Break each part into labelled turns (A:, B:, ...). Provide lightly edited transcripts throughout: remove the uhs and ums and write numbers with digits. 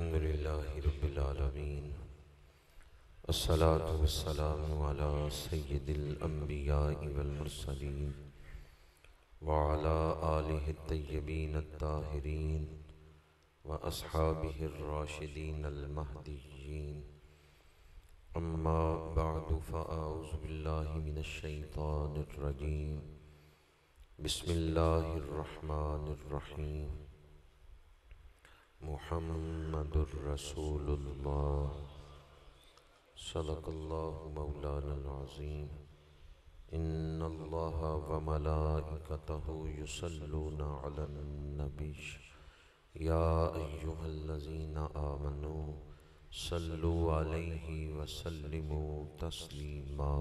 A: الحمد لله رب العالمين الصلاة والسلام على سيد الأنبياء والمرسلين وعلى آله الطيبين الطاهرين وأصحابه الراشدين المهديين أما بعد فأعوذ بالله من الشيطان الرجيم بسم الله الرحمن الرحيم محمد رسول الله صدق الله مولانا العظيم إن الله وملائكته يصلون على النبي يا أيها الذين آمنوا صلوا عليه وسلموا تسليما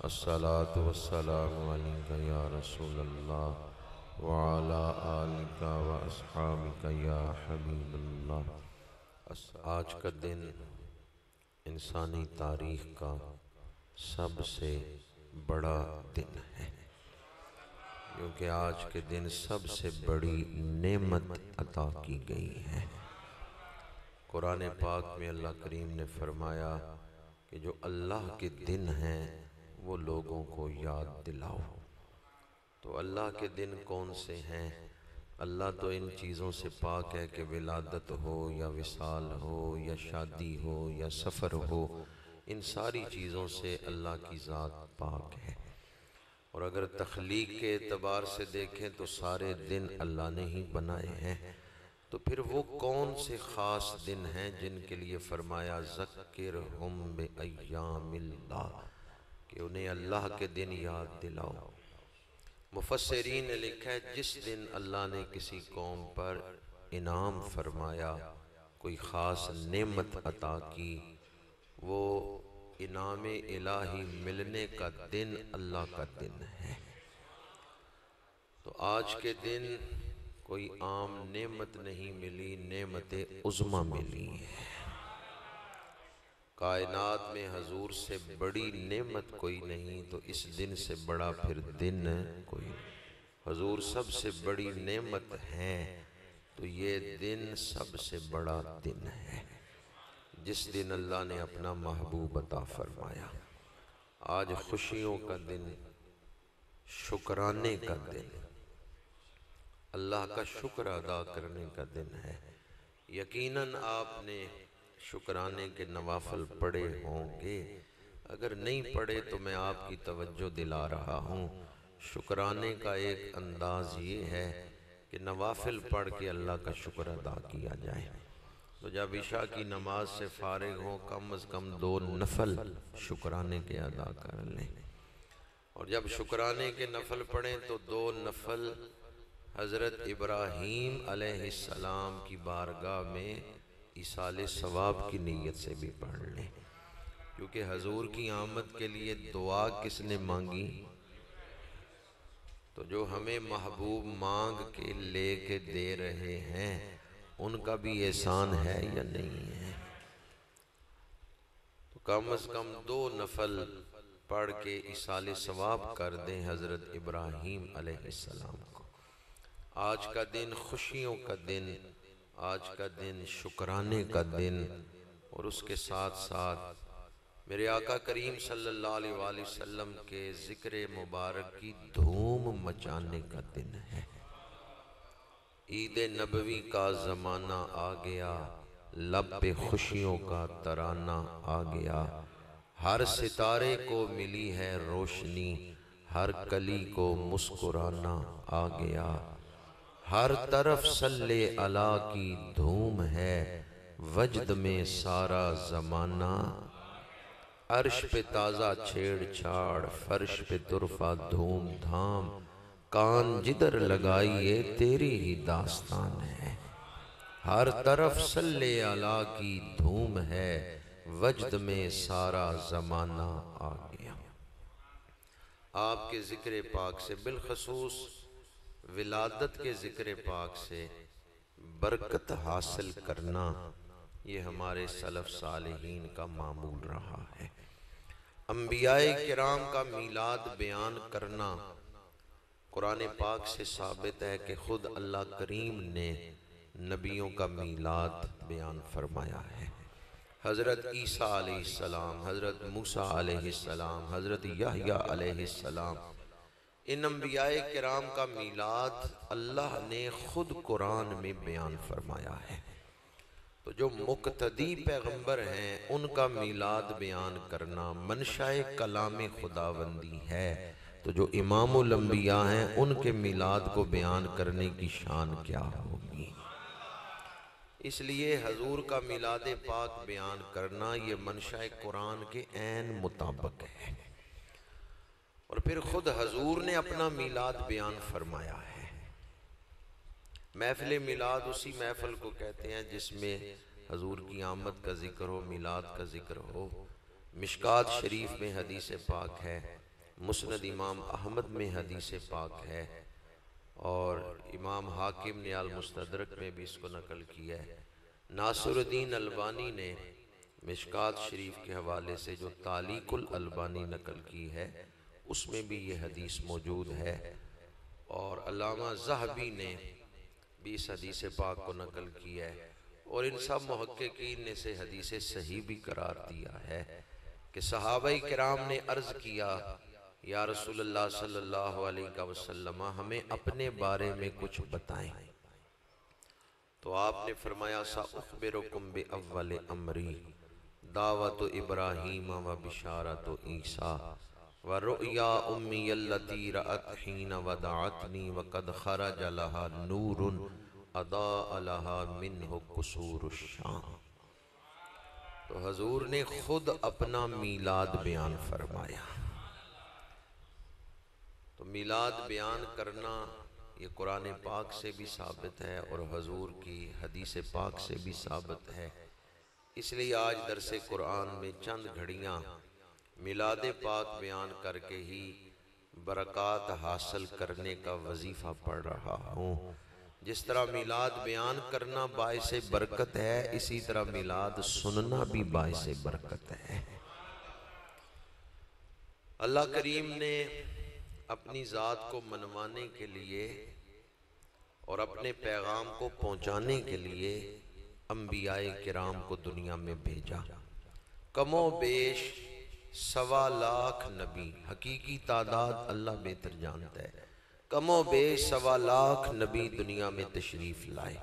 A: الصلاة والسلام عليك يا رسول الله وعلى آلك وأصحابك يا حبيب اللہ۔ آج کا دن انسانی تاریخ کا سب سے بڑا دن ہے، کیونکہ آج کے دن سب سے بڑی نعمت عطا کی گئی ہے۔ قرآن پاک میں اللہ کریم نے فرمایا کہ جو اللہ کے دن ہیں وہ لوگوں کو یاد دلاؤ۔ تو اللہ کے دن کون سے ہیں؟ اللہ تو ان چیزوں سے پاک ہے کہ ولادت ہو یا وصال ہو یا شادی ہو یا سفر ہو، ان ساری چیزوں سے اللہ کی ذات پاک ہے۔ اور اگر تخلیق کے اعتبار سے دیکھیں تو سارے دن اللہ نے ہی بنائے ہیں، تو پھر وہ کون سے خاص دن ہیں جن کے لیے فرمایا ذکرہم بایام اللہ، کہ انہیں اللہ کے دن یاد دلاؤ۔ مفسرین نے لکھا ہے جس دن اللہ نے کسی قوم پر انعام فرمایا، کوئی خاص نعمت عطا کی، وہ انعام الہی ملنے کا دن اللہ کا دن ہے۔ تو آج کے دن کوئی عام نعمت نہیں ملی، نعمت عظمیٰ ملی ہے۔ کائنات میں حضور سے بڑی نعمت کوئی نہیں، تو اس دن سے بڑا پھر دن کوئی نہیں۔ حضور سب سے بڑی نعمت ہیں، تو یہ دن سب سے بڑا دن ہے جس دن اللہ نے اپنا محبوب عطا فرمایا۔ آج خوشیوں کا دن، شکرانے کا دن، اللہ کا شکر ادا کرنے کا دن ہے۔ یقیناً آپ نے شکرانے کے نوافل پڑھے ہوں گے، اگر نہیں پڑھے تو میں آپ کی توجہ دلا رہا ہوں۔ شکرانے کا ایک انداز یہ ہے کہ نوافل پڑھ کے اللہ کا شکر ادا کیا جائے۔ تو جب عشاء کی نماز سے فارغ ہوں کم از کم 2 نفل شکرانے کے ادا کر لیں، اور جب شکرانے کے نفل پڑھیں تو 2 نفل حضرت ابراہیم علیہ السلام کی بارگاہ میں ایصال ثواب کی نیت سے بھی پڑھ لیں، کیونکہ حضور کی آمد کے لیے دعا کس نے مانگی؟ تو جو ہمیں محبوب مانگ کے لے کے دے رہے ہیں ان کا بھی احسان ہے یا نہیں ہے؟ تو کم از کم 2 نفل پڑھ کے ایصال ثواب کر دیں حضرت ابراہیم علیہ السلام کو۔ آج کا دن خوشیوں کا دن، آج کا دن شکرانے کا دن، اور اس کے ساتھ ساتھ میرے آقا کریم صلی اللہ علیہ وآلہ وسلم کے ذکر مبارک کی دھوم مچانے کا دن ہے۔ عید نبوی کا زمانہ آ گیا، لب پہ خوشیوں کا ترانہ آ گیا، ہر ستارے کو ملی ہے روشنی، ہر کلی کو مسکرانا آ گیا، ہر طرف صلی اللہ کی دھوم ہے، وجد میں سارا زمانہ، عرش پہ تازہ چھیڑ چھاڑ، فرش پہ طرفہ دھوم دھام، کان جدھر لگائیے تیری ہی داستان ہے، ہر طرف صلی اللہ کی دھوم ہے، وجد میں سارا زمانہ آ گیا۔ آپ کے ذکر پاک سے، بالخصوص ولادت کے ذکر پاک سے برکت حاصل کرنا، یہ ہمارے سلف صالحین کا معمول رہا ہے۔ انبیاء کرام کا میلاد بیان کرنا قرآن پاک سے ثابت ہے کہ خود اللہ کریم نے نبیوں کا میلاد بیان فرمایا ہے۔ حضرت عیسیٰ علیہ السلام، حضرت موسیٰ علیہ السلام، حضرت یحییٰ علیہ السلام، ان انبیاء کرام کا میلاد اللہ نے خود قرآن میں بیان فرمایا ہے۔ تو جو مقتدی پیغمبر ہیں ان کا میلاد بیان کرنا منشاء کلام خداوندی ہے، تو جو امام الانبیاء ہیں ان کے میلاد کو بیان کرنے کی شان کیا ہوگی۔ اس لیے حضور کا میلاد پاک بیان کرنا یہ منشاء قرآن کے عین مطابق ہے۔ اور پھر خود حضور نے اپنا میلاد بیان فرمایا ہے۔ محفل میلاد اسی محفل کو کہتے ہیں جس میں حضور کی آمد کا ذکر ہو، میلاد کا ذکر ہو۔ مشکات شریف میں حدیث پاک ہے، مسند امام احمد میں حدیث پاک ہے، اور امام حاکم نے المستدرک میں بھی اس کو نقل کیا ہے۔ ناصر الدین البانی نے مشکات شریف کے حوالے سے جو تعلیق الالبانی نقل کی ہے اس میں بھی یہ حدیث موجود ہے، اور علامہ ذہبی نے بھی اس حدیث پاک کو نقل کیا ہے، اور ان سب محققین نے اسے حدیث صحیح بھی قرار دیا ہے کہ صحابہ کرام نے عرض کیا یا رسول اللہ صلی اللہ علیہ وسلم ہمیں اپنے بارے میں کچھ بتائیں، تو آپ نے فرمایا سأخبرکم بأول امری دعوت ابراہیم و بشارت عیسیٰ ورؤیا امی التی رأت حین ودعتنی وقد خرج لها نور اضاء لها منہ قصور الشام۔ تو حضور نے خود اپنا میلاد بیان فرمایا۔ تو میلاد بیان کرنا یہ قرآن پاک سے بھی ثابت ہے اور حضور کی حدیث پاک سے بھی ثابت ہے۔ اس لیے آج درس قرآن میں چند گھڑیاں میلاد پاک بیان کر کے ہی برکات حاصل کرنے کا وظیفہ پڑھ رہا ہوں۔ جس طرح میلاد بیان کرنا باعث برکت ہے، اسی طرح میلاد سننا بھی باعث برکت ہے۔ اللہ کریم نے اپنی ذات کو منوانے کے لیے اور اپنے پیغام کو پہنچانے کے لیے انبیاء کرام کو دنیا میں بھیجا۔ کم و بیش 1.25 لاکھ نبی، حقیقی تعداد اللہ بہتر جانتا ہے، کم و بیش 1.25 لاکھ نبی دنیا میں تشریف لائے۔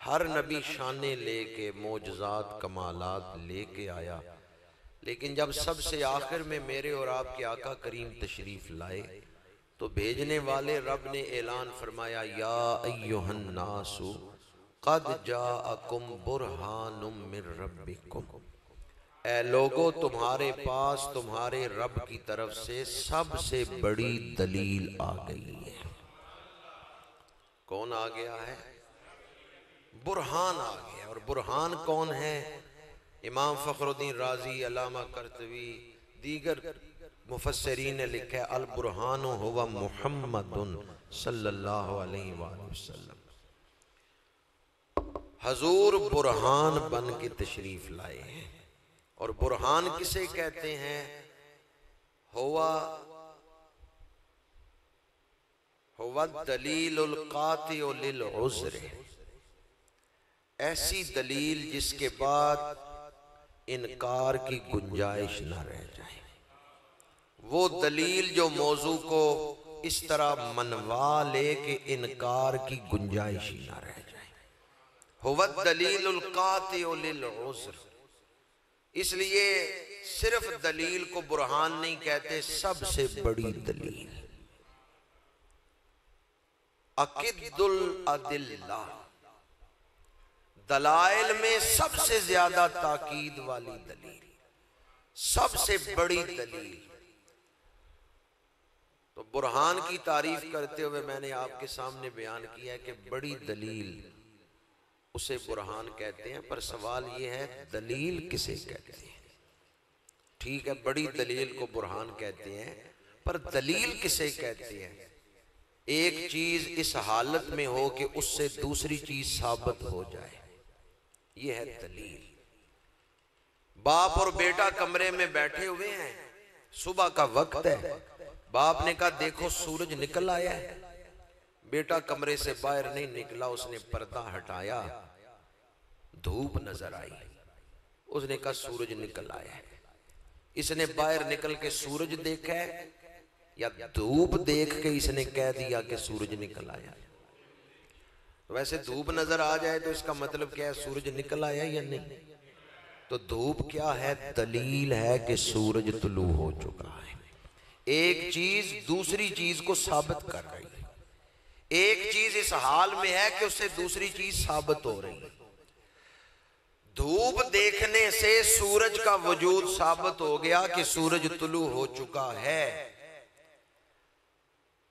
A: ہر نبی شانے لے کے معجزات کمالات لے کے آیا، لیکن جب سب سے آخر میں میرے اور آپ کے آقا کریم تشریف لائے تو بھیجنے والے رب نے اعلان فرمایا یا ایہا الناس قد جاءکم برہان من ربکم، اے لوگو تمہارے پاس تمہارے رب کی طرف سے سب سے بڑی دلیل آ گئی ہے۔ کون آ گیا ہے؟ برہان آ گیا۔ اور برہان کون ہے؟ امام فخر الدین رازی، علامہ قرطبی، دیگر مفسرین نے لکھا ہے البرہان ہوا محمد صلی اللہ علیہ وآلہ وسلم۔ حضور برہان بن کے تشریف لائے ہیں، اور برہان کسے کہتے ہیں؟ ہوا الدلیل القاطع للعذر، ایسی دلیل جس کے بعد انکار کی گنجائش نہ رہ جائے، وہ دلیل جو موضوع کو اس طرح منوا لے کہ انکار کی گنجائش ہی نہ رہ جائے۔ ہوا الدلیل القاطع للعذر، اس لیے صرف دلیل کو برہان نہیں کہتے، سب سے بڑی دلیل اکد الادلہ، دلائل میں سب سے زیادہ تاکید والی دلیل، سب سے بڑی دلیل۔ تو برہان کی تعریف کرتے ہوئے میں نے آپ کے سامنے بیان کیا ہے کہ بڑی دلیل اسے برہان کہتے ہیں، پر سوال یہ ہے دلیل کسے کہتے ہیں؟ ٹھیک ہے، بڑی دلیل کو برہان کہتے ہیں، پر دلیل کسے کہتے ہیں؟ ایک چیز اس حالت میں ہو کہ اس سے دوسری چیز ثابت ہو جائے، یہ ہے دلیل۔ باپ اور بیٹا کمرے میں بیٹھے ہوئے ہیں، صبح کا وقت ہے، باپ نے کہا دیکھو سورج نکل آیا ہے، بیٹا کمرے سے باہر نہیں نکلا، اس نے پردہ ہٹایا، دھوپ نظر آئی، اس نے کہا سورج نکل آیا ہے۔ اس نے باہر نکل کے سورج دیکھا ہے یا دھوپ دیکھ کے اس نے کہہ دیا کہ سورج نکل آیا؟ ویسے دھوپ نظر آ جائے تو اس کا مطلب کیا ہے؟ سورج نکل آیا یا نہیں؟ تو دھوپ کیا ہے؟ دلیل ہے کہ سورج طلوع ہو چکا ہے۔ ایک چیز دوسری چیز کو ثابت کر رہی ہے، ایک چیز اس حال میں ہے کہ اس سے دوسری چیز ثابت ہو رہی ہے۔ دھوپ دیکھنے سے سورج کا وجود ثابت ہو گیا کہ سورج طلوع ہو چکا ہے۔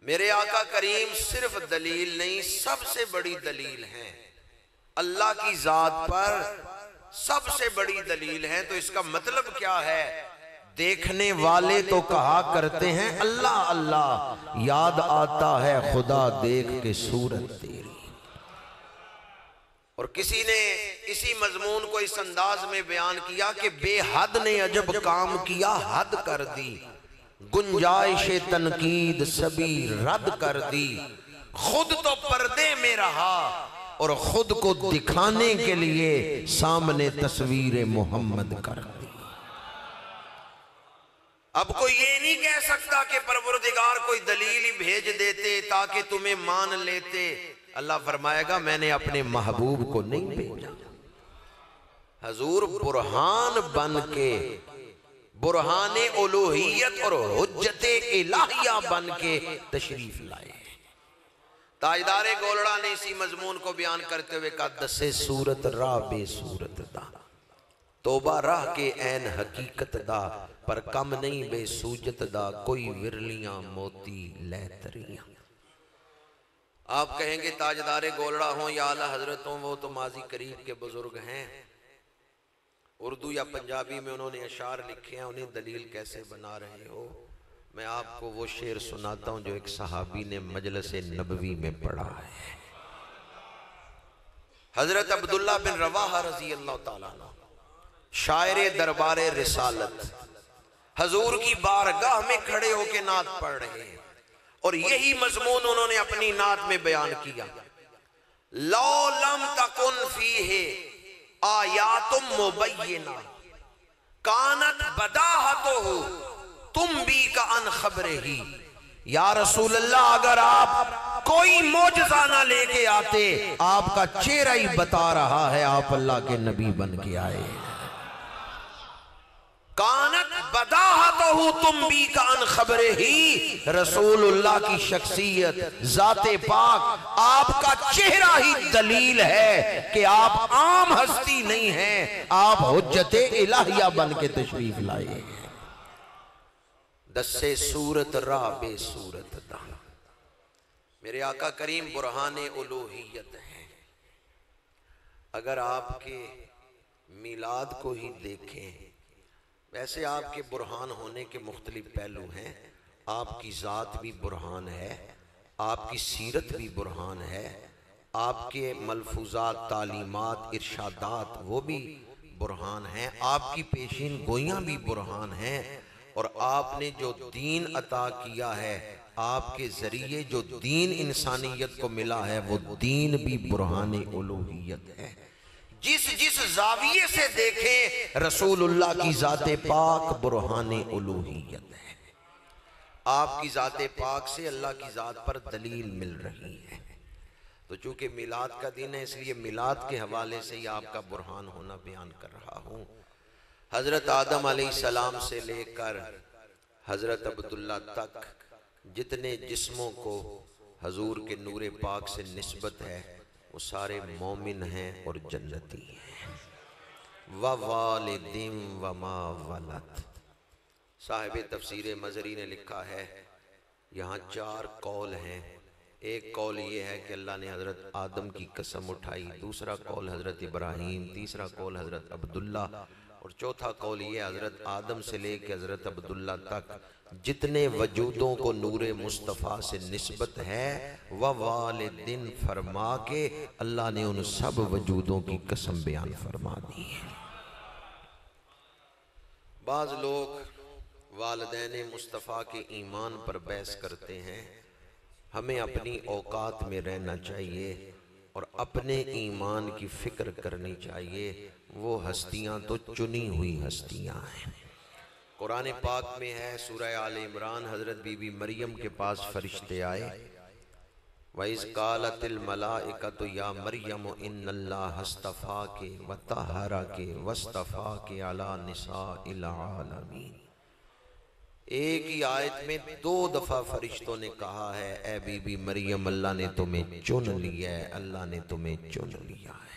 A: میرے آقا کریم صرف دلیل نہیں، سب سے بڑی دلیل ہے، اللہ کی ذات پر سب سے بڑی دلیل ہے۔ تو اس کا مطلب کیا ہے؟ دیکھنے والے تو کہا کرتے ہیں اللہ اللہ، یاد آتا ہے خدا دیکھ کے صورت تیری۔ اور کسی نے اسی مضمون کو اس انداز میں بیان کیا کہ بے حد نے عجب کام کیا، حد کر دی، گنجائش تنقید سبھی رد کر دی، خود تو پردے میں رہا اور خود کو دکھانے کے لیے سامنے تصویر محمد کر دی۔ اب کوئی یہ نہیں کہہ سکتا کہ پروردگار کوئی دلیل ہی بھیج دیتے تاکہ تمہیں مان لیتے۔ اللہ فرمائے گا میں نے اپنے محبوب کو نہیں بھیجا، حضور برہان بن کے، برہان الوہیت اور حجت الہیہ بن کے تشریف لائے۔ تاجدار گولڑا نے اسی مضمون کو بیان کرتے ہوئے کہا دسے صورت راہ بے صورت دا، توبہ راہ کے عین حقیقت دا، پر کم نہیں بے سوجت دا، کوئی ورلیاں موتی لے تریاں۔ آپ کہیں گے تاجدار گولڑا ہوں یا اعلیٰ حضرت ہوں، وہ تو ماضی قریب کے بزرگ ہیں، اردو یا پنجابی میں انہوں نے اشعار لکھے ہیں، انہیں دلیل کیسے بنا رہے ہو؟ میں آپ کو وہ شعر سناتا ہوں جو ایک صحابی نے مجلس نبوی میں پڑھا ہے۔ حضرت عبداللہ بن رواحہ رضی اللہ تعالیٰ عنہ، شاعر دربار رسالت، حضور کی بارگاہ میں کھڑے ہو کے نعت پڑھ رہے ہیں، اور یہی مضمون انہوں نے اپنی نعت میں بیان کیا۔ لَوْ لَمْ تَكُنْ فِيهِ آیاتٌ مُبَيِّنَةٌ کانت بداہتہ تنبیک عن خبرہ۔ یا رسول اللہ اگر آپ کوئی معجزہ نہ لے کے آتے، آپ کا چہرہ ہی بتا رہا ہے آپ اللہ کے نبی بن کے آئے۔ کانت بداہتہ تنبیک عن خبرہ، رسول اللہ کی شخصیت، ذات پاک، آپ کا چہرہ ہی دلیل ہے کہ آپ عام ہستی نہیں ہیں، آپ حجت الہیہ بن کے تشریف لائے۔ دسے صورت راہ بے صورت دا، میرے آقا کریم برہان الوہیت ہیں۔ اگر آپ کے میلاد کو ہی دیکھیں، ویسے آپ کے برہان ہونے کے مختلف پہلو ہیں، آپ کی ذات بھی برہان ہے، آپ کی سیرت بھی برہان ہے، آپ کے ملفوظات، تعلیمات، ارشادات وہ بھی برہان ہیں، آپ کی پیشین گوئیاں بھی برہان ہیں، اور آپ نے جو دین عطا کیا ہے، آپ کے ذریعے جو دین انسانیت کو ملا ہے، وہ دین بھی برہان الوہیت ہے۔ جس زاویے سے دیکھیں رسول اللہ کی ذات پاک برہان الوہیت ہے۔ آپ کی ذات پاک سے اللہ کی ذات پر دلیل مل رہی ہے۔ تو چونکہ میلاد کا دن ہے، اس لیے میلاد کے حوالے سے ہی آپ کا برہان ہونا بیان کر رہا ہوں۔ حضرت آدم علیہ السلام سے لے کر حضرت عبداللہ تک جتنے جسموں کو حضور کے نور پاک سے نسبت ہے، وہ سارے مومن ہیں اور جنتی ہیں۔ وَوَالِدٍ وَمَا وَلَدٍ، صاحب تفسیر مظہری نے لکھا ہے یہاں 4 قول ہیں۔ ایک قول یہ ہے کہ اللہ نے حضرت آدم کی قسم اٹھائی، دوسرا قول حضرت ابراہیم، تیسرا قول حضرت عبداللہ، اور چوتھا قول یہ حضرت آدم سے لے کے حضرت عبداللہ تک جتنے وجودوں کو نور مصطفیٰ سے نسبت ہے، وَوَالِدٍ فرما کے اللہ نے ان سب وجودوں کی قسم بیان فرما دی ہے۔ بعض لوگ والدین مصطفیٰ کے ایمان پر بحث کرتے ہیں، ہمیں اپنی اوقات میں رہنا چاہیے اور اپنے ایمان کی فکر کرنی چاہیے. وہ ہستیاں تو چنی ہوئی ہستیاں ہیں. قرآن پاک میں ہے سورہ آل عمران، حضرت بی بی مریم کے پاس فرشتے آئے. وَإِذْ قَالَتِ الْمَلَائِكَةُ يَا مَرْيَمُ إِنَّ اللَّهَ اصْطَفَاكِ وَطَهَّرَكِ وَاصْطَفَاكِ عَلَى نِسَاءِ الْعَالَمِينَ. ایک ہی آیت میں 2 دفعہ فرشتوں نے کہا ہے اے بی بی مریم اللہ نے تمہیں چن لیا ہے، اللہ نے تمہیں چن لیا ہے.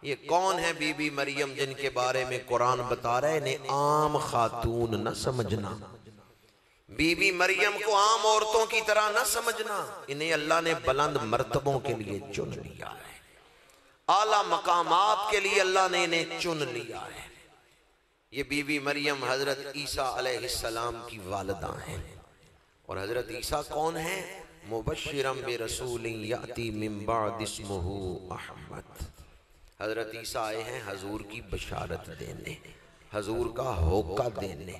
A: یہ کون ہے بی بی مریم جن کے بارے میں قرآن بتا رہا ہے؟ انہیں عام خاتون نہ سمجھنا، بی بی مریم کو عام عورتوں کی طرح نہ سمجھنا. انہیں اللہ نے بلند مرتبوں کے لیے چن لیا ہے، اعلیٰ مقامات کے لیے اللہ نے انہیں چن لیا ہے. یہ بی بی مریم حضرت عیسیٰ علیہ السلام کی والدہ ہیں. اور حضرت عیسیٰ کون ہیں؟ مبشرا برسول یاتی من بعد اسمہ احمد. حضرت عیسیٰ آئے ہیں حضور کی بشارت دینے، حضور کا ہوکہ دینے.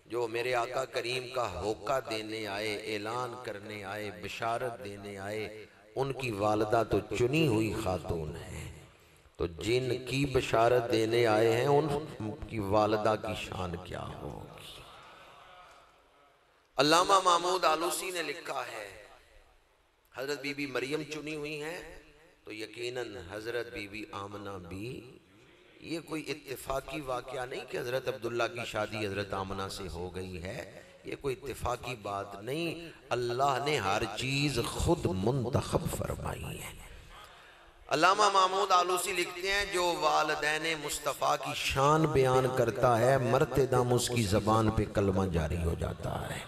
A: جو میرے آقا کریم کا ہوکہ دینے آئے، اعلان کرنے آئے، بشارت دینے آئے، ان کی والدہ تو چنی ہوئی خاتون ہیں. تو جن کی بشارت دینے آئے ہیں ان کی والدہ کی شان کیا ہوگی؟ علامہ محمود آلوسی نے لکھا ہے حضرت بی بی مریم چنی ہوئی ہیں تو یقیناً حضرت بی بی آمنہ بھی. یہ کوئی اتفاقی واقعہ نہیں کہ حضرت عبداللہ کی شادی حضرت آمنہ سے ہو گئی ہے، یہ کوئی اتفاقی بات نہیں. اللہ نے ہر چیز خود منتخب فرمائی ہے. علامہ محمود آلوسی لکھتے ہیں جو والدین مصطفیٰ کی شان بیان کرتا ہے مرتے دم اس کی زبان پہ کلمہ جاری ہو جاتا ہے.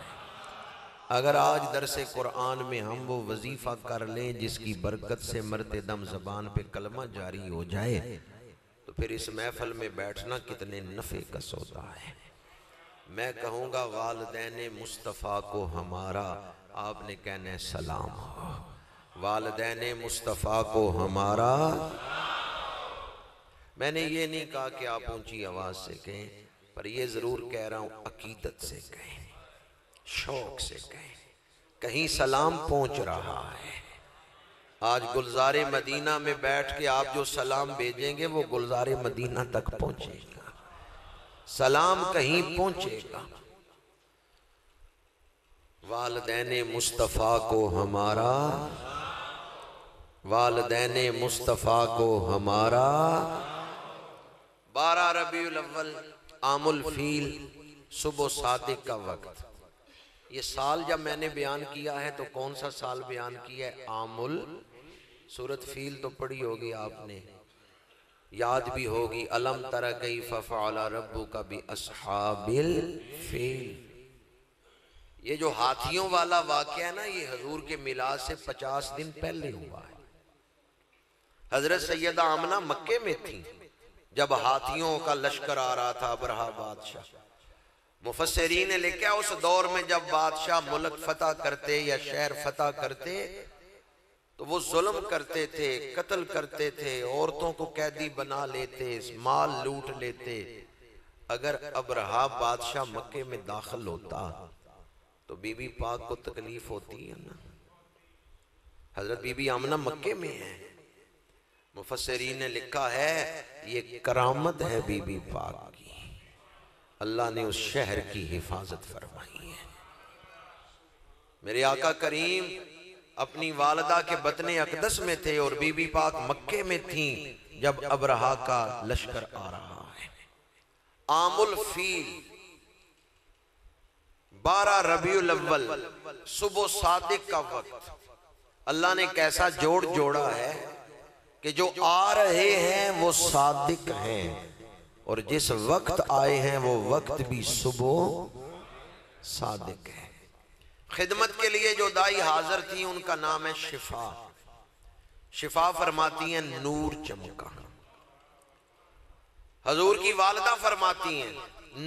A: اگر آج درس قرآن میں ہم وہ وظیفہ کر لیں جس کی برکت سے مرتے دم زبان پہ کلمہ جاری ہو جائے تو پھر اس محفل میں بیٹھنا کتنے نفع کا سودا ہے. میں کہوں گا والدین مصطفیٰ کو ہمارا، آپ نے کہنا ہے سلام ہو. والدین مصطفیٰ کو ہمارا. میں نے یہ نہیں کہا کہ آپ اونچی آواز سے کہیں، پر یہ ضرور کہہ رہا ہوں عقیدت سے کہیں، شوق سے کہیں. کہیں سلام پہنچ رہا ہے. آج گلزار مدینہ میں بیٹھ کے آپ جو سلام بھیجیں گے وہ گلزار مدینہ تک پہنچے گا. سلام کہیں پہنچے گا. والدین مصطفیٰ کو ہمارا، والدین مصطفیٰ کو ہمارا. 12 ربیع الاول عام الفیل، صبح صادق کا وقت. یہ سال جب میں نے بیان کیا ہے تو کون سا سال بیان کیا ہے؟ عام سورت فیل تو پڑھی ہوگی آپ نے، یاد بھی ہوگی. الم تر کیف فعل ربک باصحاب الفیل. یہ جو ہاتھیوں والا واقعہ ہے نا، یہ حضور کے میلاد سے 50 دن پہلے ہوا ہے. حضرت سیدہ آمنہ مکے میں تھی جب ہاتھیوں کا لشکر آ رہا تھا. ابرہہ بادشاہ، مفسرین نے لکھا اس دور میں جب بادشاہ ملک فتح کرتے یا شہر فتح کرتے تو وہ ظلم کرتے تھے، قتل کرتے تھے، عورتوں کو قیدی بنا لیتے، مال لوٹ لیتے. اگر ابرہہ بادشاہ مکے میں داخل ہوتا تو بی بی پاک کو تکلیف ہوتی ہے نا. حضرت بی بی آمنہ مکے میں ہے. مفسرین نے لکھا ہے یہ کرامت ہے بی بی پاک کی، اللہ نے اس شہر کی حفاظت فرمائی ہے. میرے آقا کریم اپنی والدہ کے بطن اقدس میں تھے اور بی بی پاک مکے میں تھیں جب ابرہہ کا لشکر آ رہا ہے. عام الفیل 12 ربیع الاول صبح صادق کا وقت. اللہ نے کیسا جوڑ جوڑا ہے کہ جو آ رہے ہیں وہ صادق ہیں اور جس وقت آئے ہیں وہ وقت بھی صبح صادق ہے. خدمت کے لیے جو دائی حاضر تھی ان کا نام ہے شفا. شفا فرماتی ہیں نور چمکا. حضور کی والدہ فرماتی ہیں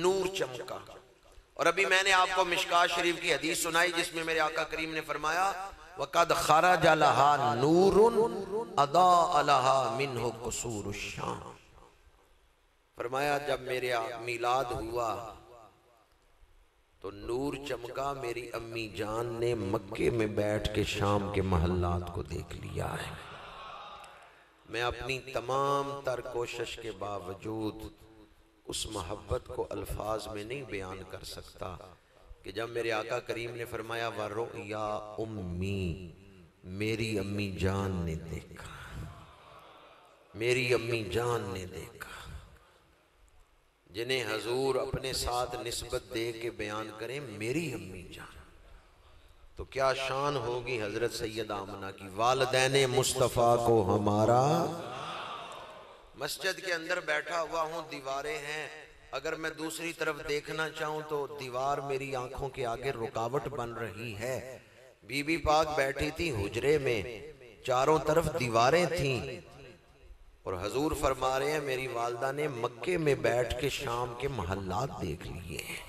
A: نور چمکا. اور ابھی میں نے آپ کو مشکات شریف کی حدیث سنائی جس میں میرے آقا کریم نے فرمایا وَقَدْ خَرَجَ لَهَا نُورٌ أَضَاءَ لَهَا مِنْهُ قُصُورُ الشَّامِ. فرمایا جب میرے میلاد ہوا تو نور چمکا، میری امی جان نے مکے میں بیٹھ کے شام کے محلات کو دیکھ لیا ہے۔ میں اپنی تمام تر کوشش کے باوجود اس محبت کو الفاظ میں نہیں بیان کر سکتا کہ جب میرے آقا کریم نے فرمایا وَرُؤْيَا امی، میری امی جان نے دیکھا، میری امی جان نے دیکھا، جنہیں حضور اپنے ساتھ نسبت دے کے بیان کریں میری امی جان، تو کیا شان ہوگی حضرت سید آمنہ کی۔ والدین مصطفیٰ کو ہمارا، مسجد کے اندر بیٹھا ہوا ہوں، دیواریں ہیں، اگر میں دوسری طرف دیکھنا چاہوں تو دیوار میری آنکھوں کے آگے رکاوٹ بن رہی ہے۔ بی بی پاک بیٹھی تھی حجرے میں، چاروں طرف دیواریں تھیں، اور حضور فرما رہے ہیں میری والدہ نے مکے میں بیٹھ کے شام کے محلات دیکھ لیے ہیں۔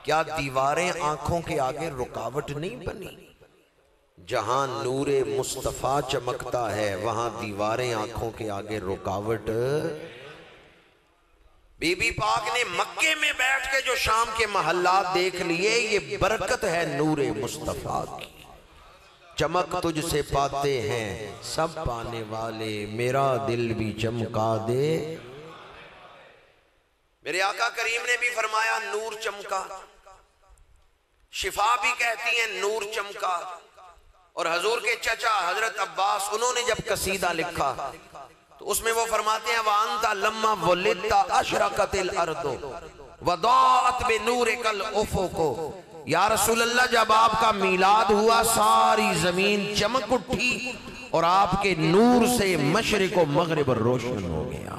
A: کیا دیواریں آنکھوں کے آگے رکاوٹ نہیں بنی؟ جہاں نور مصطفیٰ چمکتا ہے وہاں دیواریں آنکھوں کے آگے رکاوٹ۔ بی بی پاک نے مکے میں بیٹھ کے جو شام کے محلات دیکھ لیے، یہ برکت ہے نور مصطفیٰ کی۔ چمک تجھ سے پاتے ہیں سب پانے والے، میرا دل بھی چمکا دے۔ میرے آقا کریم نے بھی فرمایا نور چمکا، شفا بھی کہتی ہیں نور چمکا، اور حضور کے چچا حضرت عباس انہوں نے جب قصیدہ لکھا تو اس میں وہ فرماتے ہیں وَأَنْتَ لَمَّا وُلِدْتَ أَشْرَقَتِ الْأَرْضُ وَضَاءَتْ بِنُورِكَ الْأُفُقُ۔ یا رسول اللہ جب آپ کا میلاد ہوا ساری زمین چمک اٹھی اور آپ کے نور سے مشرق و مغرب روشن ہو گیا۔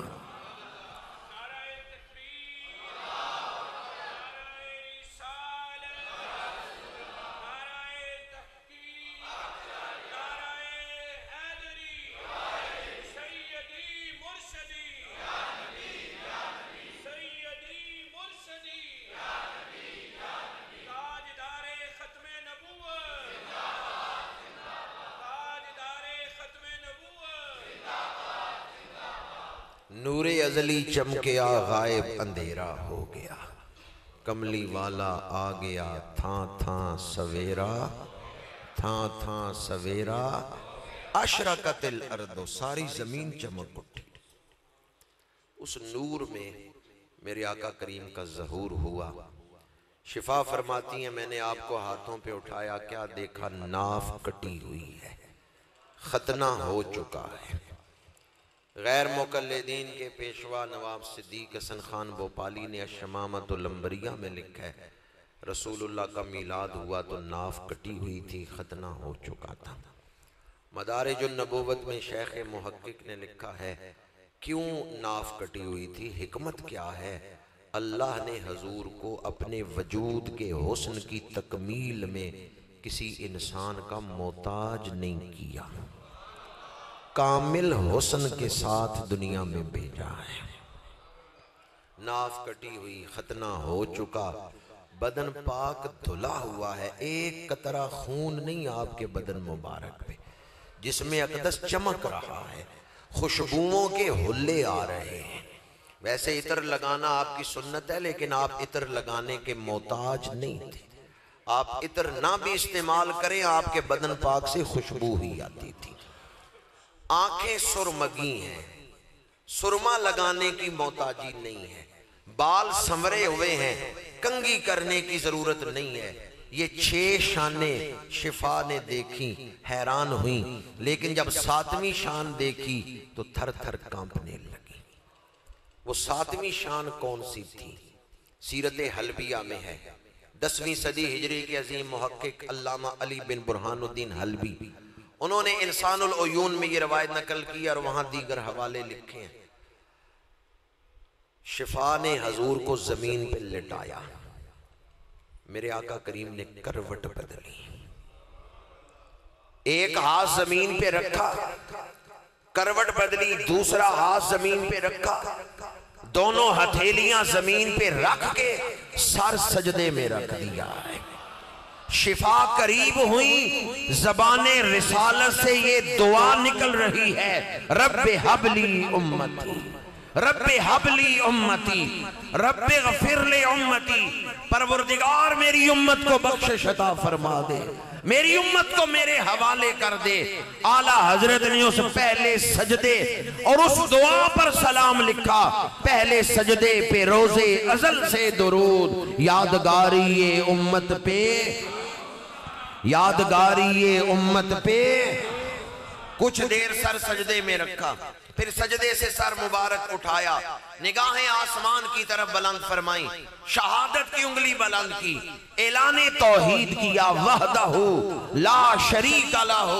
A: نور ازلی چمکیا غائب اندھیرا ہو گیا، کملی والا آ گیا تھاں تھاں سویرا، تھاں تھاں سویرا، اشرقت الارض، ساری زمین چمک اٹھی۔ اس نور میں میرے آقا کریم کا ظہور ہوا۔ شفا فرماتی ہیں میں نے آپ کو ہاتھوں پہ اٹھایا، کیا دیکھا؟ ناف کٹی ہوئی ہے، ختنہ ہو چکا ہے۔ غیر مقلدین کے پیشوا نواب صدیق حسن خان بھوپالی نے الشمامۃ العنبریہ میں لکھا ہے رسول اللہ کا میلاد ہوا تو ناف کٹی ہوئی تھی، ختنہ ہو چکا تھا۔ مدارج النبوت میں شیخ محقق نے لکھا ہے کیوں ناف کٹی ہوئی تھی، حکمت کیا ہے؟ اللہ نے حضور کو اپنے وجود کے حسن کی تکمیل میں کسی انسان کا محتاج نہیں کیا، کامل حسن کے ساتھ دنیا میں بھیجا ہے۔ ناف کٹی ہوئی، ختنہ ہو چکا، بدن پاک دھلا ہوا ہے، ایک قطرہ خون نہیں آپ کے بدن مبارک پہ، جسم اقدس چمک رہا ہے، خوشبوؤں کے حلے آ رہے ہیں۔ ویسے عطر لگانا آپ کی سنت ہے لیکن آپ عطر لگانے کے محتاج نہیں تھے، آپ عطر نہ بھی استعمال کریں آپ کے بدن پاک سے خوشبو ہی آتی تھی۔ آنکھیں سرمگی ہیں، سرما لگانے کی محتاجی نہیں ہے، بال سنورے ہوئے ہیں، کنگھی کرنے کی ضرورت نہیں ہے۔ یہ 6 شانیں شفا نے دیکھی، حیران ہوئیں، لیکن جب 7ویں شان دیکھی تو تھر تھر کانپنے لگی۔ وہ 7ویں شان کون سی تھی؟ سیرت حلبیہ میں ہے، 10ویں صدی ہجری کے عظیم محقق علامہ علی بن برہان الدین حلبی، انہوں نے انسان العیون میں یہ روایت نقل کی اور وہاں دیگر حوالے لکھے ہیں۔ شفا نے حضور کو زمین پہ لٹایا، میرے آقا کریم نے کروٹ بدلی، ایک ہاتھ زمین پہ رکھا، کروٹ بدلی، دوسرا ہاتھ زمین پہ رکھا، دونوں ہتھیلیاں زمین پہ رکھ کے سر سجدے میں رکھ دیا ہے۔ شفا قریب ہوئی، زبان رسالت سے یہ دعا نکل رہی ہے رب حب لی امتی، رب حبلی امتی، رب غفر لی امتی، پروردگار میری امت کو بخشش عطا فرما دے، میری امت کو میرے حوالے کر دے۔ اعلیٰ حضرت نے اس پہلے سجدے اور اس دعا پر سلام لکھا، پہلے سجدے پہ روز ازل سے درود، یادگاری امت پہ، یادگاری امت پہ۔ کچھ دیر سر سجدے میں رکھا، پھر سجدے سے سر مبارک اٹھایا، نگاہیں آسمان کی طرف بلند فرمائیں، شہادت کی انگلی بلند کی، اعلان توحید کیا، وحدہ لا شریک لہ۔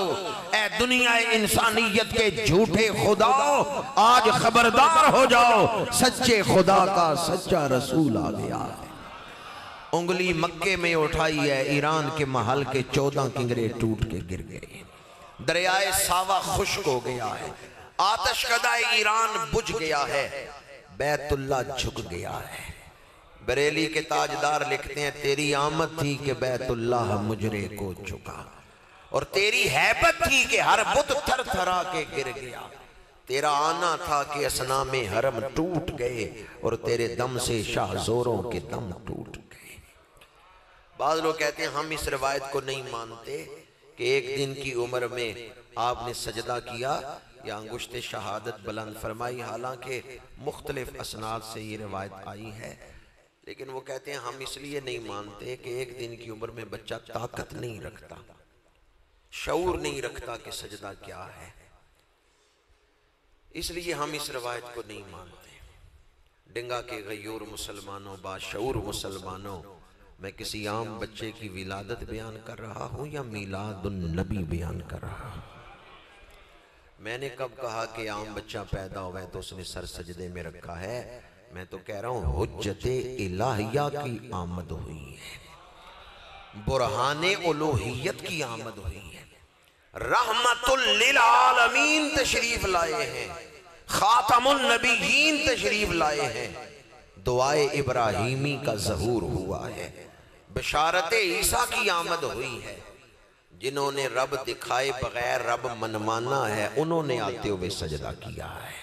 A: اے دنیا انسانیت کے جھوٹے خداؤ، آج خبردار ہو جاؤ، سچے خدا کا سچا رسول آ گیا ہے۔ انگلی مکے میں اٹھائی ہے، ایران کے محل کے 14 کنگرے ٹوٹ کے گر گئے، دریائے ساوا خشک ہو گیا ہے، آتش کدہ ایران بجھ گیا ہے، بیت اللہ جھک گیا ہے۔ بریلی کے تاجدار لکھتے ہیں تیری آمد تھی کہ بیت اللہ مجرے کو جھکا، اور تیری ہیبت تھی کہ ہر بت تھر تھرا کے گر گیا، تیرا آنا تھا کہ اصنام حرم ٹوٹ گئے، اور تیرے دم سے شاہ زوروں کے دم ٹوٹ گئے۔ بعض لوگ کہتے ہیں ہم اس روایت کو نہیں مانتے کہ ایک دن کی عمر میں آپ نے سجدہ کیا یا انگشت شہادت بلند فرمائی، حالانکہ مختلف اسناد سے یہ روایت آئی ہے، لیکن وہ کہتے ہیں ہم اس لیے نہیں مانتے کہ ایک دن کی عمر میں بچہ طاقت نہیں رکھتا، شعور نہیں رکھتا کہ سجدہ کیا ہے، اس لیے ہم اس روایت کو نہیں مانتے۔ ڈنگا کے غیور مسلمانوں، باشعور مسلمانوں، میں کسی عام بچے کی ولادت بیان کر رہا ہوں یا میلاد النبی بیان کر رہا ہوں؟ میں نے کب کہا کہ عام بچہ پیدا ہوا ہے تو اس نے سر سجدے میں رکھا ہے؟ میں تو کہہ رہا ہوں حجت الہیہ کی آمد ہوئی ہے، برہان الوہیت کی آمد ہوئی ہے، رحمت للعالمین تشریف لائے ہیں، خاتم النبیین تشریف لائے ہیں، دعائے ابراہیمی کا ظہور ہوا ہے، بشارت عیسیٰ کی آمد ہوئی ہے۔ جنہوں نے رب دکھائے بغیر رب منمانا ہے، انہوں نے آتے ہوئے سجدہ کیا ہے۔